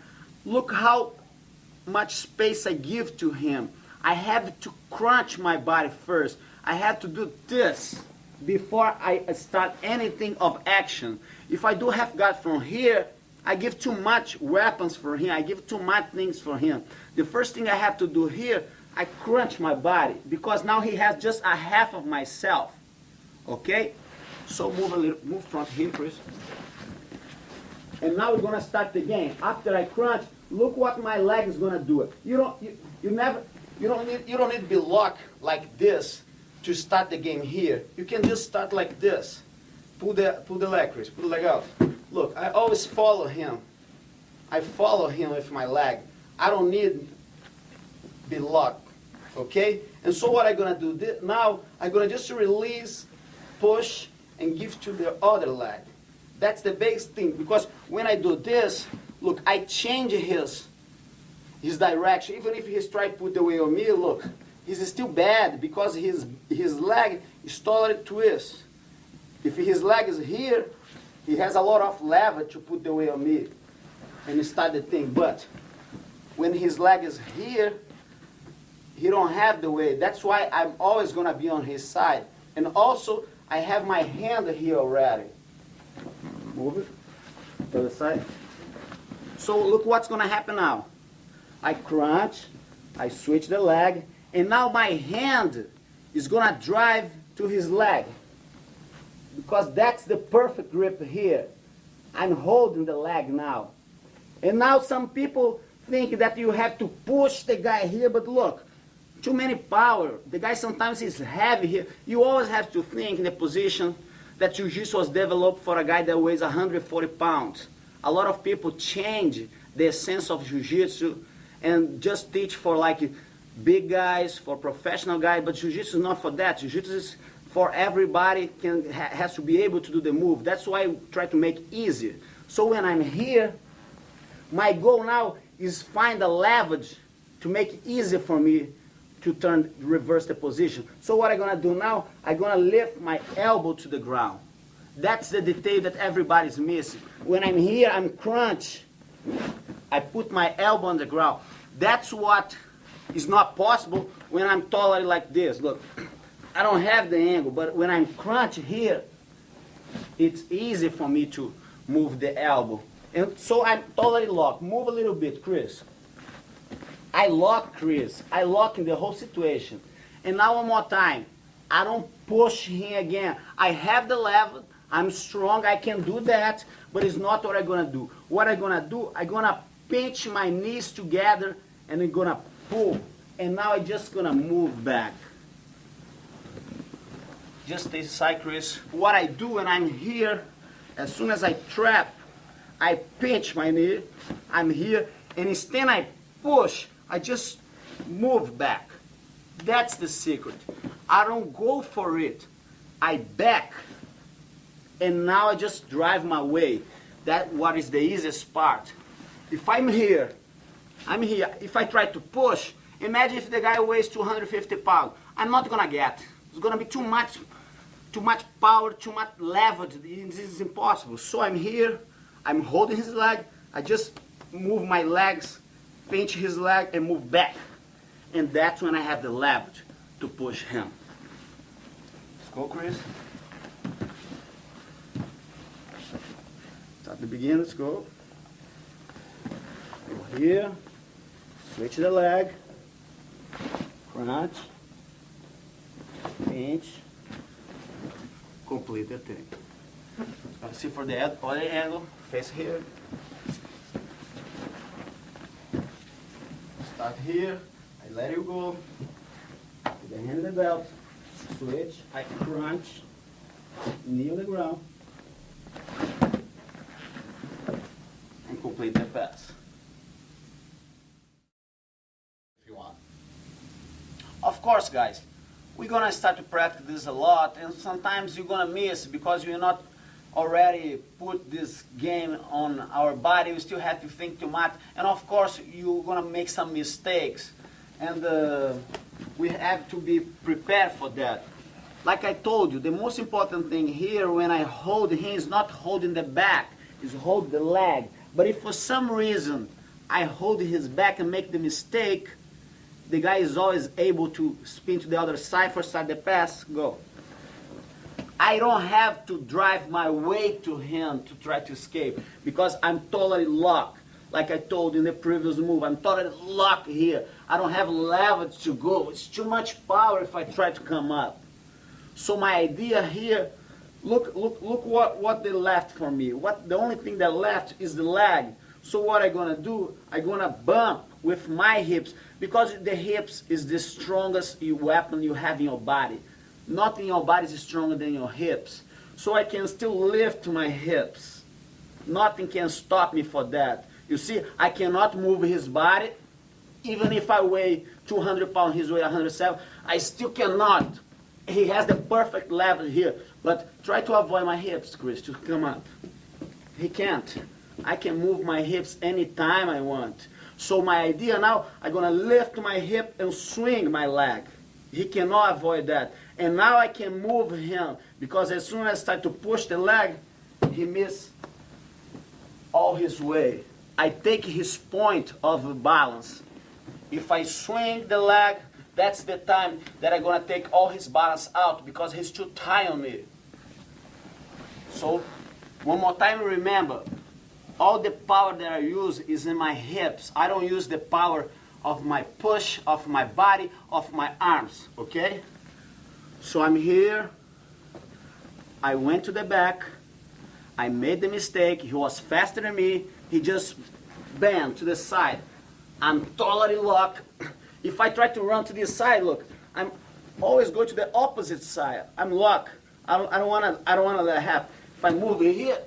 Look how much space I give to him. I have to crunch my body first. I have to do this before I start anything of action. If I do half guard from here, I give too much weapons for him. I give too much things for him. The first thing I have to do here, I crunch my body, because now he has just a half of myself. Okay? So move a little, move front here, please. And now we're gonna start the game. After I crunch, look what my leg is gonna do. You don't need to be locked like this to start the game here. You can just start like this. Pull the leg, Chris. Pull the leg out. Look, I always follow him. I follow him with my leg. I don't need be locked, okay? And so what I'm gonna do now, I'm gonna just release, push, and give to the other leg. That's the biggest thing, because when I do this, look, I change his direction. Even if he's trying to put the weight on me, look, he's still bad, because his leg is totally twist. If his leg is here, he has a lot of lever to put the weight on me and start the thing. But when his leg is here, he don't have the weight. That's why I'm always gonna be on his side. And also, I have my hand here already. Move it to the side. So look what's gonna happen now. I crunch, I switch the leg, and now my hand is gonna drive to his leg. Because that's the perfect grip here. I'm holding the leg now. And now some people think that you have to push the guy here, but look, too many power. The guy sometimes is heavy here. You always have to think in the position that Jiu-Jitsu was developed for a guy that weighs 140 pounds. A lot of people change the essence of Jiu-Jitsu and just teach for like big guys, for professional guys, but Jiu-Jitsu is not for that. Jiu-Jitsu is for everybody, has to be able to do the move. That's why I try to make it easier. So when I'm here, my goal now is find a leverage to make it easy for me to reverse the position. So what I'm gonna do now, I'm gonna lift my elbow to the ground. That's the detail that everybody's missing. When I'm here, I'm crunch. I put my elbow on the ground. That's what is not possible when I'm taller like this. Look, I don't have the angle, but when I'm crunch here, it's easy for me to move the elbow. And so I'm totally locked. Move a little bit, Chris. I lock Chris. I lock in the whole situation. And now one more time. I don't push him again. I have the level. I'm strong. I can do that. But it's not what I'm going to do. What I'm going to do, I'm going to pinch my knees together and I'm going to pull. And now I'm just going to move back. Just stay aside, Chris. What I do when I'm here, as soon as I trap, I pinch my knee. I'm here. And instead I push, I just move back. That's the secret. I don't go for it. I back. And now I just drive my way. That's what is the easiest part. If I'm here. If I try to push, imagine if the guy weighs 250 pounds. I'm not going to get. It's going to be too much power, too much leverage. This is impossible. So I'm here. I'm holding his leg. I just move my legs, pinch his leg, and move back. And that's when I have the leverage to push him. Let's go, Chris. Start the beginning. Let's go. Go here. Switch the leg. Crunch. Pinch. Complete the thing. Let's see for the other angle. Face here. Start here. I let you go. Put the hand in the belt. Switch. I crunch. Knee on the ground. And complete the pass. If you want. Of course, guys. We're going to start to practice this a lot, and sometimes you're going to miss because you're not already put this game on our body. We still have to think too much, and of course you're going to make some mistakes, and we have to be prepared for that. Like I told you, the most important thing here when I hold him is not holding the back, is hold the leg. But if for some reason I hold his back and make the mistake, the guy is always able to spin to the other side, first side the pass, go. I don't have to drive my way to him to try to escape because I'm totally locked. Like I told in the previous move, I'm totally locked here. I don't have leverage to go. It's too much power if I try to come up. So my idea here, look what they left for me. The only thing that left is the leg. So what I'm going to do, I'm going to bump with my hips because the hips is the strongest weapon you have in your body. Nothing in your body is stronger than your hips. So I can still lift my hips. Nothing can stop me for that. You see, I cannot move his body. Even if I weigh 200 pounds, he weighs 107, I still cannot. He has the perfect level here. But try to avoid my hips, Chris, to come up. He can't. I can move my hips anytime I want. So my idea now, I'm going to lift my hip and swing my leg. He cannot avoid that. And now I can move him because as soon as I start to push the leg, he misses all his weight. I take his point of balance. If I swing the leg, that's the time that I'm going to take all his balance out because he's too tight on me. So one more time, remember, all the power that I use is in my hips. I don't use the power of my push, of my body, of my arms, okay? So I'm here. I went to the back. I made the mistake. He was faster than me. He just bent to the side. I'm totally locked. If I try to run to this side, look, I'm always going to the opposite side. I'm locked. I don't want to let it happen. If I move here,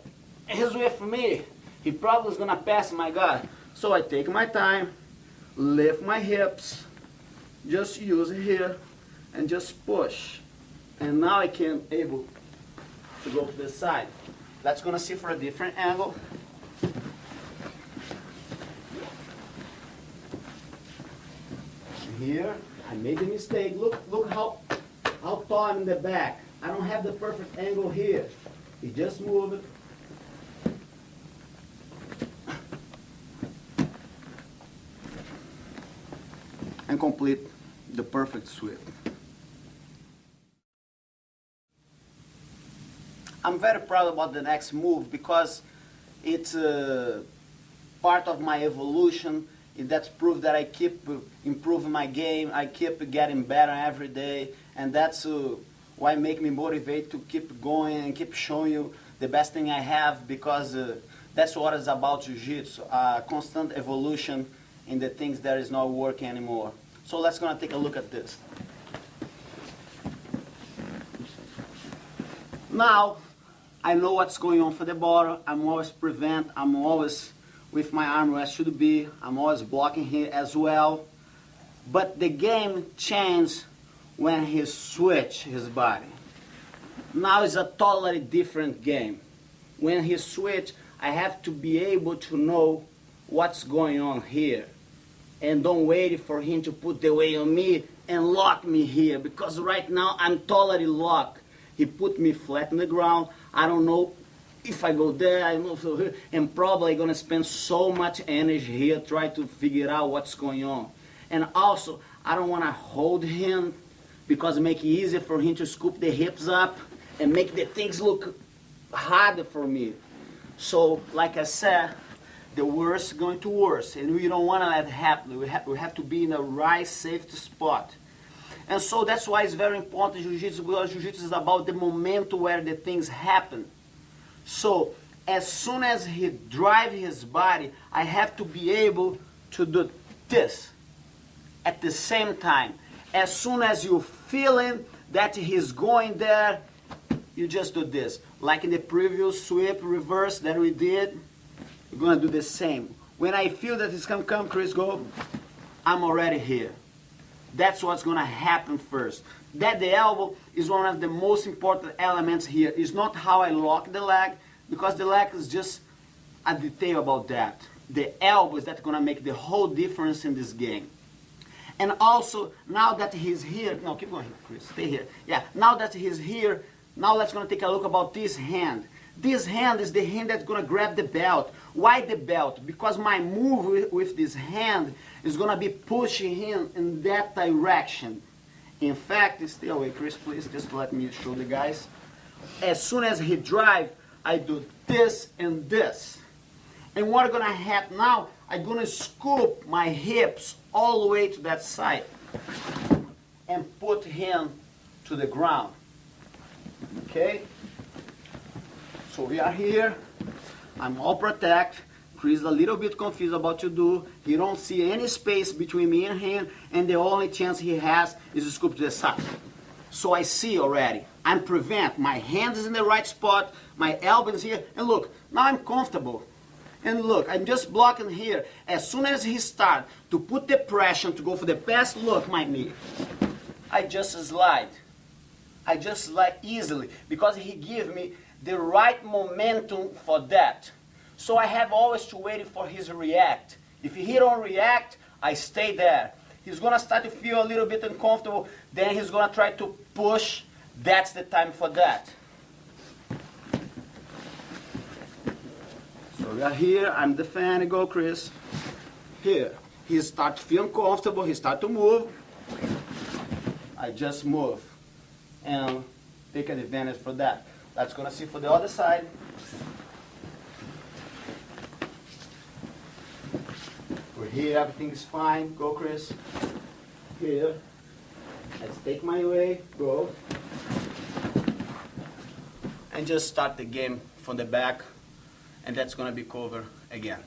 he's with me. He probably is going to pass my guy. So I take my time, lift my hips, just use it here, and just push. And now I can able to go to the side. Let's going to see for a different angle. here. I made a mistake. Look how tall I'm in the back. I don't have the perfect angle here. He just moved. And complete the perfect sweep. I'm very proud about the next move because it's part of my evolution. That's proof that I keep improving my game. I keep getting better every day, and that's why make me motivate to keep going and keep showing you the best thing I have, because that's what it's about Jiu-Jitsu, constant evolution in the things that is not working anymore. So let's gonna take a look at this. Now, I know what's going on for the bottle. I'm always prevent. I'm always with my arm where I should be. I'm always blocking here as well. But the game changed when he switched his body. Now it's a totally different game. When he switched, I have to be able to know what's going on here. And don't wait for him to put the weight on me and lock me here, because right now I'm totally locked. He put me flat on the ground. I don't know if I go there, I don't know, and probably gonna spend so much energy here trying to figure out what's going on. And also, I don't wanna hold him because it make it easier for him to scoop the hips up and make the things look harder for me. So, like I said, the worst is going to worse, and we don't wanna let it happen. We have to be in the right safety spot. And so that's why it's very important Jiu-Jitsu, because Jiu-Jitsu is about the momentum where the things happen. So as soon as he drive his body, I have to be able to do this at the same time. As soon as you're feeling that he's going there, you just do this. Like in the previous sweep reverse that we did, you're gonna do the same. When I feel that it's gonna come, Chris, go, I'm already here. That's what's going to happen first. That the elbow is one of the most important elements here. It's not how I lock the leg, because the leg is just a detail about that. The elbow is that's going to make the whole difference in this game. And also, now that he's here, no, keep going, Chris, stay here. Yeah, now that he's here, now let's going to take a look about this hand. This hand is the hand that's going to grab the belt. Why the belt? Because my move with this hand is going to be pushing him in that direction. In fact, stay away, Chris, please, just let me show the guys. As soon as he drive, I do this and this. And what's going to happen now, I'm going to scoop my hips all the way to that side and put him to the ground. Okay? So we are here. I'm all protect. Chris is a little bit confused about what to do. He don't see any space between me and him, and the only chance he has is to scoop to the side. So I see already. I'm prevent. My hand is in the right spot. My elbow is here. And look, now I'm comfortable. And look, I'm just blocking here. As soon as he start to put the pressure to go for the pass, look, my knee. I just slide. I just slide easily because he give me the right momentum for that. So I have always to wait for his react. If he don't react, I stay there. He's gonna start to feel a little bit uncomfortable, then he's gonna try to push. That's the time for that. So we are here, I'm defending, go Chris. Here, he start to feel uncomfortable, he start to move. I just move and take advantage for that. That's gonna see for the other side. We're here, everything is fine. Go, Chris. Here. Let's take my way. Go. And just start the game from the back. And that's gonna be covered again.